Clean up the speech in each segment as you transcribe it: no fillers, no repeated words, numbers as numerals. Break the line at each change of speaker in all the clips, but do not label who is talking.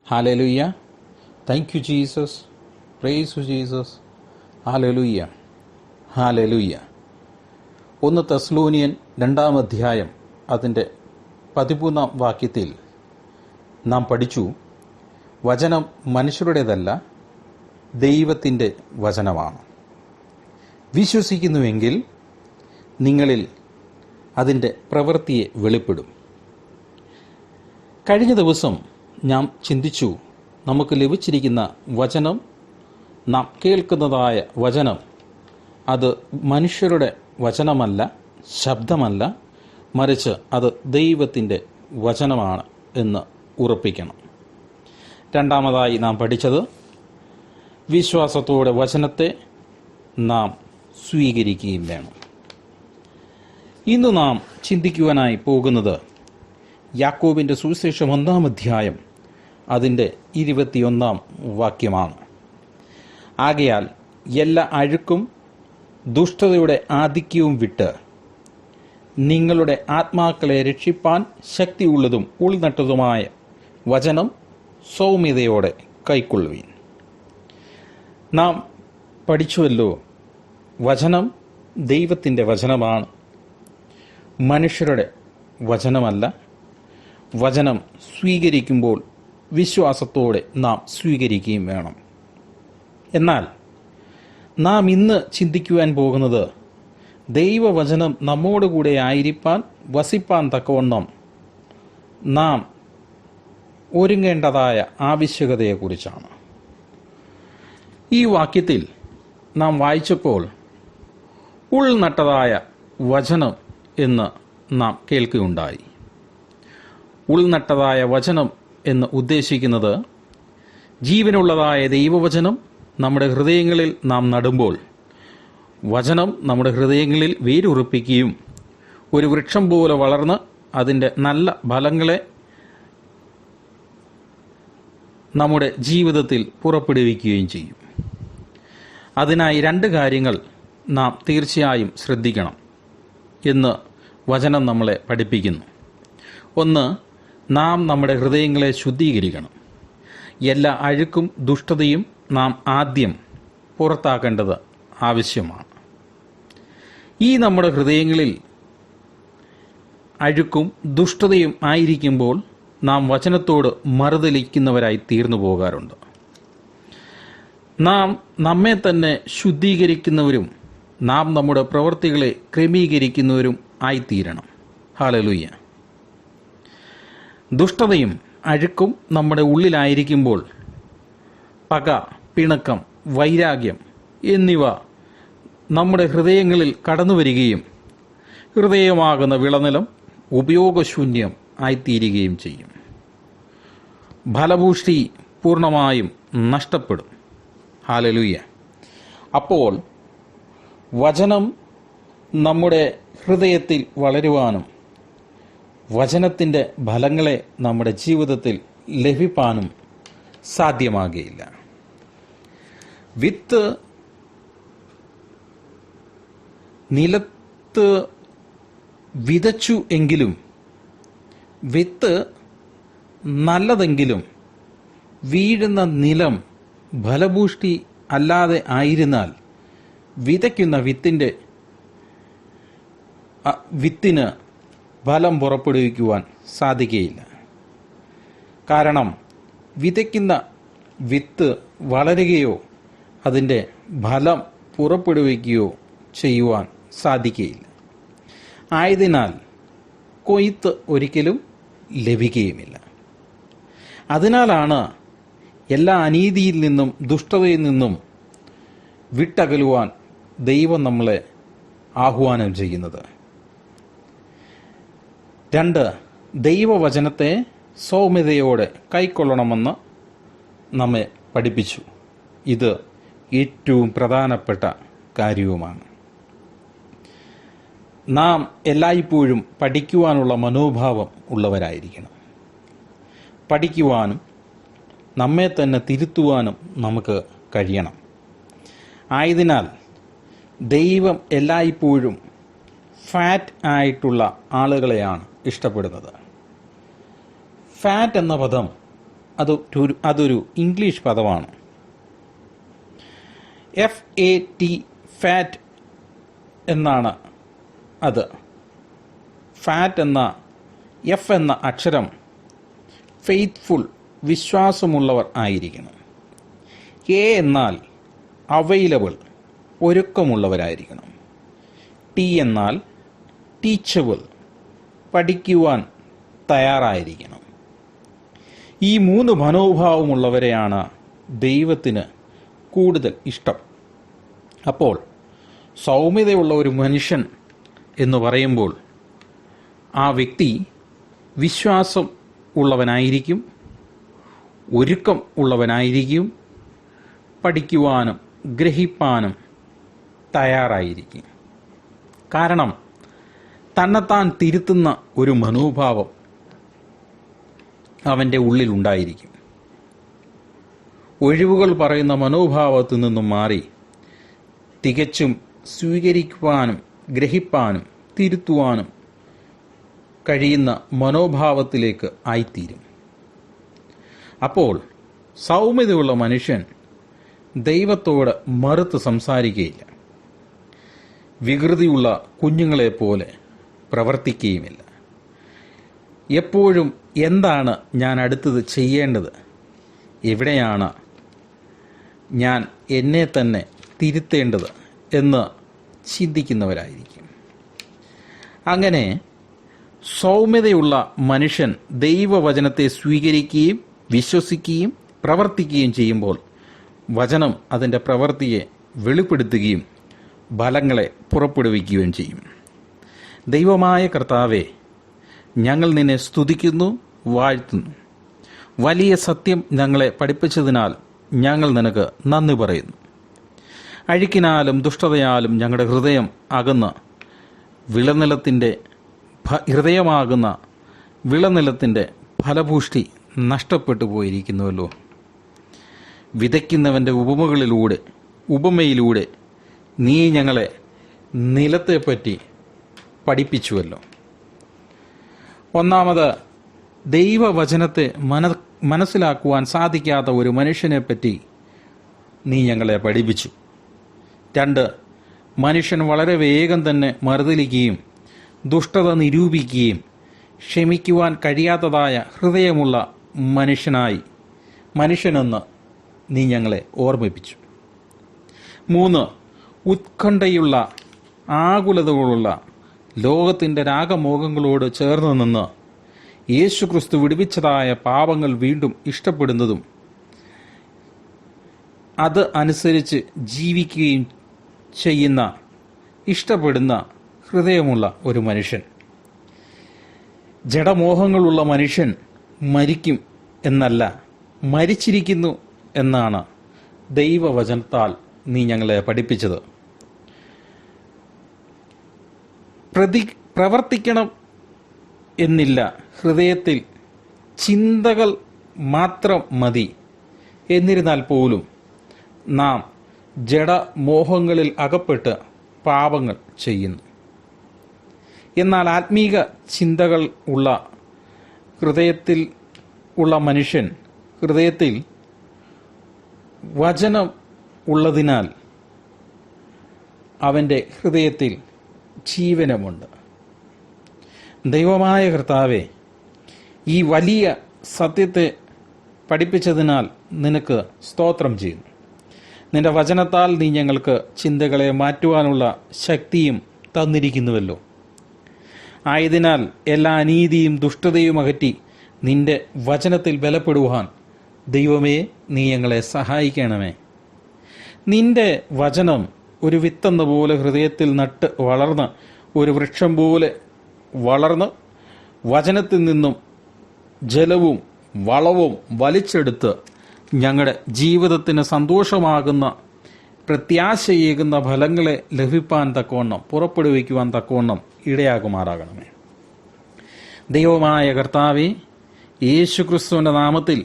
Hallelujah. Thank you Jesus. Praise you Jesus. Hallelujah. Hallelujah. 1 Thessalonian 2-ാം അധ്യായം അതിൻ്റെ 13-ാം വാക്യത്തിൽ നാം പഠിച്ചു, വചനം മനുഷ്യരുടേതല്ല, ദൈവത്തിൻ്റെ വചനമാണ്. വിശ്വസിക്കുന്നുവെങ്കിൽ നിങ്ങളിൽ അതിൻ്റെ പ്രവൃത്തിയെ വെളിപ്പെടും. കഴിഞ്ഞ ദിവസം നാം ചിന്തിച്ചു, നമുക്ക് ലഭിച്ചിരിക്കുന്ന വചനം, നാം കേൾക്കുന്നതായ വചനം, അത് മനുഷ്യരുടെ വചനമല്ല, ശബ്ദമല്ല, മറിച്ച് അത് ദൈവത്തിൻ്റെ വചനമാണ് എന്ന് ഉറപ്പിക്കണം. രണ്ടാമതായി നാം പഠിച്ചത്, വിശ്വാസത്തോടെ വചനത്തെ നാം സ്വീകരിക്കുകയും വേണം. ഇന്ന് നാം ചിന്തിക്കുവാനായി പോകുന്നത് യാക്കോബിൻ്റെ സുവിശേഷം 1-ാം അധ്യായം അതിൻ്റെ 21-ാം വാക്യമാണ്. ആകയാൽ എല്ലാ അഴുക്കും ദുഷ്ടതയുടെ ആധിക്യവും വിട്ട് നിങ്ങളുടെ ആത്മാക്കളെ രക്ഷിപ്പാൻ ശക്തിയുള്ളതും ഉൾനട്ടതുമായ വചനം സൗമ്യതയോടെ കൈക്കൊള്ളുവീൻ. നാം പഠിച്ചുവല്ലോ, വചനം ദൈവത്തിൻ്റെ വചനമാണ്, മനുഷ്യരുടെ വചനമല്ല. വചനം സ്വീകരിക്കുമ്പോൾ വിശ്വാസത്തോടെ നാം സ്വീകരിക്കുകയും വേണം. എന്നാൽ നാം ഇന്ന് ചിന്തിക്കുവാൻ പോകുന്നത്, ദൈവവചനം നമ്മോടുകൂടെ ആയിരിക്കാൻ, വസിപ്പാൻ തക്കവണ്ണം നാം ഒരുങ്ങേണ്ടതായ ആവശ്യകതയെക്കുറിച്ചാണ്. ഈ വാക്യത്തിൽ നാം വായിച്ചപ്പോൾ ഉൾനട്ടതായ വചനം എന്ന് നാം കേൾക്കുകയുണ്ടായി. ഉൾനട്ടതായ വചനം എന്ന് ഉദ്ദേശിക്കുന്നത്, ജീവനുള്ളതായ ദൈവവചനം നമ്മുടെ ഹൃദയങ്ങളിൽ നാം നടുമ്പോൾ വചനം നമ്മുടെ ഹൃദയങ്ങളിൽ വേരുറപ്പിക്കുകയും ഒരു വൃക്ഷം പോലെ വളർന്ന് അതിൻ്റെ നല്ല ഫലങ്ങളെ നമ്മുടെ ജീവിതത്തിൽ പുറപ്പെടുവിക്കുകയും ചെയ്യും. അതിനായി 2 കാര്യങ്ങൾ നാം തീർച്ചയായും ശ്രദ്ധിക്കണം എന്ന് വചനം നമ്മളെ പഠിപ്പിക്കുന്നു. ഒന്ന്, നാം നമ്മുടെ ഹൃദയങ്ങളെ ശുദ്ധീകരിക്കണം. എല്ലാ അഴുക്കും ദുഷ്ടതയും നാം ആദ്യം പുറത്താക്കേണ്ടത് ആവശ്യമാണ്. ഈ നമ്മുടെ ഹൃദയങ്ങളിൽ അഴുക്കും ദുഷ്ടതയും ആയിരിക്കുമ്പോൾ നാം വചനത്തോട് മറുതലിക്കുന്നവരായി തീർന്നു പോകാറുണ്ട്. നാം നമ്മെ തന്നെ ശുദ്ധീകരിക്കുന്നവരും നാം നമ്മുടെ പ്രവൃത്തികളെ ക്രമീകരിക്കുന്നവരും ആയിത്തീരണം. ഹല്ലേലൂയ. ദുഷ്ടതയും അഴുക്കും നമ്മുടെ ഉള്ളിലായിരിക്കുമ്പോൾ പക, പിണക്കം, വൈരാഗ്യം എന്നിവ നമ്മുടെ ഹൃദയങ്ങളിൽ കടന്നു വരികയും ഹൃദയമാകുന്ന വിളനിലം ഉപയോഗശൂന്യം ആയിത്തീരുകയും ചെയ്യും. ഫലപുഷ്ടി പൂർണ്ണമായും നഷ്ടപ്പെടും. ഹല്ലേലൂയ. അപ്പോൾ വചനം നമ്മുടെ ഹൃദയത്തിൽ വളരുവാനും വചനത്തിൻ്റെ ഫലങ്ങളെ നമ്മുടെ ജീവിതത്തിൽ ലഭിപ്പാനും സാധ്യമാകുകയില്ല. വിത്ത് നിലത്ത് വിതച്ചു എങ്കിലും, വിത്ത് നല്ലതെങ്കിലും വീഴുന്ന നിലം ഫലപുഷ്ടി അല്ലാതെ ആയിരുന്നാൽ വിതയ്ക്കുന്ന വിത്തിന് ഫലം പുറപ്പെടുവിക്കുവാൻ സാധിക്കുകയില്ല. കാരണം വിതയ്ക്കുന്ന വിത്ത് വളരുകയോ അതിൻ്റെ ഫലം പുറപ്പെടുവിക്കുകയോ ചെയ്യുവാൻ സാധിക്കുകയില്ല. ആയതിനാൽ കൊയ്ത്ത് ഒരിക്കലും ലഭിക്കുകയുമില്ല. അതിനാലാണ് എല്ലാ അനീതിയിൽ നിന്നും ദുഷ്ടതയിൽ നിന്നും വിട്ടകലുവാൻ ദൈവം നമ്മളെ ആഹ്വാനം ചെയ്യുന്നത്. 2, ദൈവവചനത്തെ സൗമ്യതയോടെ കൈക്കൊള്ളണമെന്ന് നമ്മെ പഠിപ്പിച്ചു. ഇത് ഏറ്റവും പ്രധാനപ്പെട്ട കാര്യവുമാണ്. നാം എല്ലായ്പ്പോഴും പഠിക്കുവാനുള്ള മനോഭാവം ഉള്ളവരായിരിക്കണം. പഠിക്കുവാനും നമ്മെ തന്നെ തിരുത്തുവാനും നമുക്ക് കഴിയണം. ആയതിനാൽ ദൈവം എല്ലായ്പ്പോഴും ഫാറ്റ് ആയിട്ടുള്ള ആളുകളെയാണ് ഇഷ്ടപ്പെടുന്നത്. ഫാറ്റ് എന്ന പദം അതൊരു ഇംഗ്ലീഷ് പദമാണ്. FAT, ഫാറ്റ് എന്നാണ് അത്. ഫാറ്റ് എന്ന F എന്ന അക്ഷരം ഫെയ്ത്ത്ഫുൾ, വിശ്വാസമുള്ളവർ ആയിരിക്കണം. A എന്നാൽ അവൈലബിൾ, ഒരുക്കമുള്ളവരായിരിക്കണം. T എന്നാൽ ടീച്ചബിൾ, പഠിക്കുവാൻ തയ്യാറായിരിക്കണം. ഈ 3 മനോഭാവമുള്ളവരെയാണ് ദൈവത്തിന് കൂടുതൽ ഇഷ്ടം. അപ്പോൾ സൗമ്യതയുള്ള ഒരു മനുഷ്യൻ എന്ന് പറയുമ്പോൾ ആ വ്യക്തി വിശ്വാസം ഉള്ളവനായിരിക്കും, ഒരുക്കം ഉള്ളവനായിരിക്കും, പഠിക്കുവാനും ഗ്രഹിപ്പാനും തയ്യാറായിരിക്കും. കാരണം തന്നെത്താൻ തിരുത്തുന്ന ഒരു മനോഭാവം അവൻ്റെ ഉള്ളിലുണ്ടായിരിക്കും. ഒഴിവുകൾ പറയുന്ന മനോഭാവത്തിൽ നിന്നും മാറി തികച്ചും സ്വീകരിക്കുവാനും ഗ്രഹിപ്പാനും തിരുത്തുവാനും കഴിയുന്ന മനോഭാവത്തിലേക്ക് ആയിത്തീരും. അപ്പോൾ സൗമ്യതയുള്ള മനുഷ്യൻ ദൈവത്തോട് മറുത്ത് സംസാരിക്കുകയില്ല. വികൃതിയുള്ള കുഞ്ഞുങ്ങളെപ്പോലെ പ്രവർത്തിക്കുകയുമില്ല. എപ്പോഴും എന്താണ് ഞാൻ അടുത്തത് ചെയ്യേണ്ടത്, എവിടെയാണ് ഞാൻ എന്നെ തന്നെ തിരുത്തേണ്ടത് എന്ന് ചിന്തിക്കുന്നവരായിരിക്കും. അങ്ങനെ സൗമ്യതയുള്ള മനുഷ്യൻ ദൈവവചനത്തെ സ്വീകരിക്കുകയും വിശ്വസിക്കുകയും പ്രവർത്തിക്കുകയും ചെയ്യുമ്പോൾ വചനം അതിൻ്റെ പ്രവൃത്തിയെ വെളിപ്പെടുത്തുകയും ഫലങ്ങളെ പുറപ്പെടുവിക്കുകയും ചെയ്യും. ദൈവമായ കർത്താവേ, ഞങ്ങൾ നിന്നെ സ്തുതിക്കുന്നു, വാഴ്ത്തുന്നു. വലിയ സത്യം ഞങ്ങളെ പഠിപ്പിച്ചതിനാൽ ഞങ്ങൾ നിനക്ക് നന്ദി പറയുന്നു. അഴുക്കിനാലും ദുഷ്ടതയാലും ഞങ്ങളുടെ ഹൃദയം അകന്ന് ഹൃദയമാകുന്ന വിളനിലത്തിൻ്റെ ഫലപുഷ്ടി നഷ്ടപ്പെട്ടു പോയിരിക്കുന്നുവല്ലോ. വിതയ്ക്കുന്നവൻ്റെ ഉപമയിലൂടെ നീ ഞങ്ങളെ നിലത്തെപ്പറ്റി പഠിപ്പിച്ചുവല്ലോ. ഒന്നാമത്, ദൈവവചനത്തെ മനസ്സിലാക്കുവാൻ സാധിക്കാത്ത ഒരു മനുഷ്യനെപ്പറ്റി നീ ഞങ്ങളെ പഠിപ്പിച്ചു. 2, മനുഷ്യൻ വളരെ വേഗം തന്നെ മറുതലിക്കുകയും ദുഷ്ടത നിരൂപിക്കുകയും ക്ഷമിക്കുവാൻ കഴിയാത്തതായ ഹൃദയമുള്ള മനുഷ്യനെന്ന് നീ ഞങ്ങളെ ഓർമ്മിപ്പിച്ചു. 3, ഉത്കണ്ഠയുള്ള ആകുലതകളുള്ള ലോകത്തിൻ്റെ രാഗമോഹങ്ങളോട് ചേർന്ന് നിന്ന് യേശുക്രിസ്തു വിടുവിച്ചതായ പാപങ്ങൾ വീണ്ടും ഇഷ്ടപ്പെടുന്നതും അത് അനുസരിച്ച് ജീവിക്കുകയും ചെയ്യുന്ന ഇഷ്ടപ്പെടുന്ന ഹൃദയമുള്ള ഒരു മനുഷ്യൻ. ജഡമോഹങ്ങളുള്ള മനുഷ്യൻ മരിക്കും എന്നല്ല, മരിച്ചിരിക്കുന്നു എന്നാണ് ദൈവവചനത്താൽ നീ ഞങ്ങളെ പഠിപ്പിച്ചത്. പ്രവർത്തിക്കണം എന്നില്ല, ഹൃദയത്തിൽ ചിന്തകൾ മാത്രം മതി. എന്നിരുന്നാൽ പോലും നാം ജഡമോഹങ്ങളിൽ അകപ്പെട്ട് പാപങ്ങൾ ചെയ്യുന്നു. എന്നാൽ ആത്മീക ചിന്തകൾ ഉള്ള ഹൃദയത്തിൽ ഉള്ള മനുഷ്യൻ, ഹൃദയത്തിൽ വചനം ഉള്ളതിനാൽ അവൻ്റെ ഹൃദയത്തിൽ ജീവനമുണ്ട്. ദൈവമായ കർത്താവേ, ഈ വലിയ സത്യത്തെ പഠിപ്പിച്ചതിനാൽ നിനക്ക് സ്തോത്രം ചെയ്യുന്നു. നിന്റെ വചനത്താൽ നീ ഞങ്ങൾക്ക് ചിന്തകളെ മാറ്റുവാനുള്ള ശക്തിയും തന്നിരിക്കുന്നുവല്ലോ. ആയതിനാൽ എല്ലാ അനീതിയും ദുഷ്ടതയും അകറ്റി നിന്റെ വചനത്തിൽ ബലപ്പെടുവാൻ ദൈവമേ നീ ഞങ്ങളെ സഹായിക്കണമേ. നിന്റെ വചനം ഒരു വിത്തെന്ന പോലെ ഹൃദയത്തിൽ നട്ട് വളർന്ന് ഒരു വൃക്ഷം പോലെ വളർന്ന് വചനത്തിൽ നിന്നും ജലവും വളവും വലിച്ചെടുത്ത് ഞങ്ങളുടെ ജീവിതത്തിന് സന്തോഷമാകുന്ന പ്രത്യാശയേകുന്ന ഫലങ്ങളെ ലഭിപ്പാൻ തക്കവണ്ണം പുറപ്പെടുവിക്കുവാൻ തക്കവണ്ണം ഇടയാകുമാറാകണമേ. ദൈവമായ കർത്താവേ, യേശുക്രിസ്തുവിൻ്റെ നാമത്തിൽ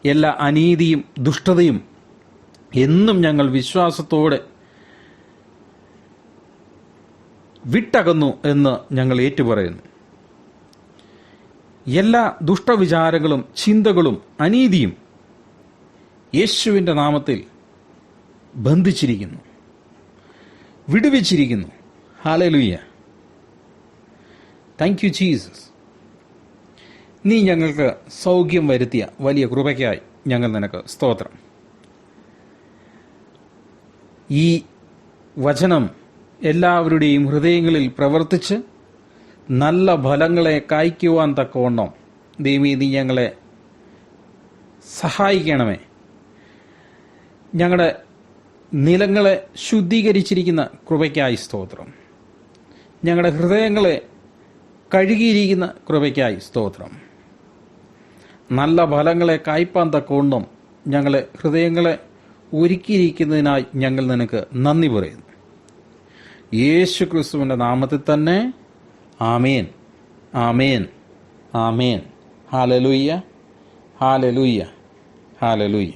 എല്ലാ അനീതിയും ദുഷ്ടതയും എന്നും ഞങ്ങൾ വിശ്വാസത്തോടെ വിട്ടകന്നു എന്ന് ഞങ്ങൾ ഏറ്റുപറയുന്നു. എല്ലാ ദുഷ്ടവിചാരങ്ങളും ചിന്തകളും അനീതിയും യേശുവിൻ്റെ നാമത്തിൽ ബന്ധിച്ചിരിക്കുന്നു, വിടുവിച്ചിരിക്കുന്നു. ഹല്ലേലൂയ. Thank you Jesus. നീ ഞങ്ങൾക്ക് സൗഖ്യം വരുത്തിയ വലിയ കൃപയ്ക്കായി ഞങ്ങൾ നിനക്ക് സ്തോത്രം. ഈ വചനം എല്ലാവരുടെയും ഹൃദയങ്ങളിൽ പ്രവർത്തിച്ച് നല്ല ഫലങ്ങളെ കായ്ക്കുവാൻ തക്കവണ്ണം ദൈവമേ നീ ഞങ്ങളെ സഹായിക്കണമേ. ഞങ്ങളുടെ നിലങ്ങളെ ശുദ്ധീകരിച്ചിരിക്കുന്ന കൃപയ്ക്കായി സ്തോത്രം. ഞങ്ങളുടെ ഹൃദയങ്ങളെ കഴുകിയിരിക്കുന്ന കൃപയ്ക്കായി സ്തോത്രം. നല്ല ഫലങ്ങളെ കായ്പാൻ തക്കവണ്ണം ഞങ്ങളെ ഹൃദയങ്ങളെ ഒരുക്കിയിരിക്കുന്നതിനായി ഞങ്ങൾ നിനക്ക് നന്ദി പറയുന്നു. യേശു ക്രിസ്തുവിൻ്റെ നാമത്തിൽ തന്നെ. Amen, amen, amen. Hallelujah, hallelujah, hallelujah.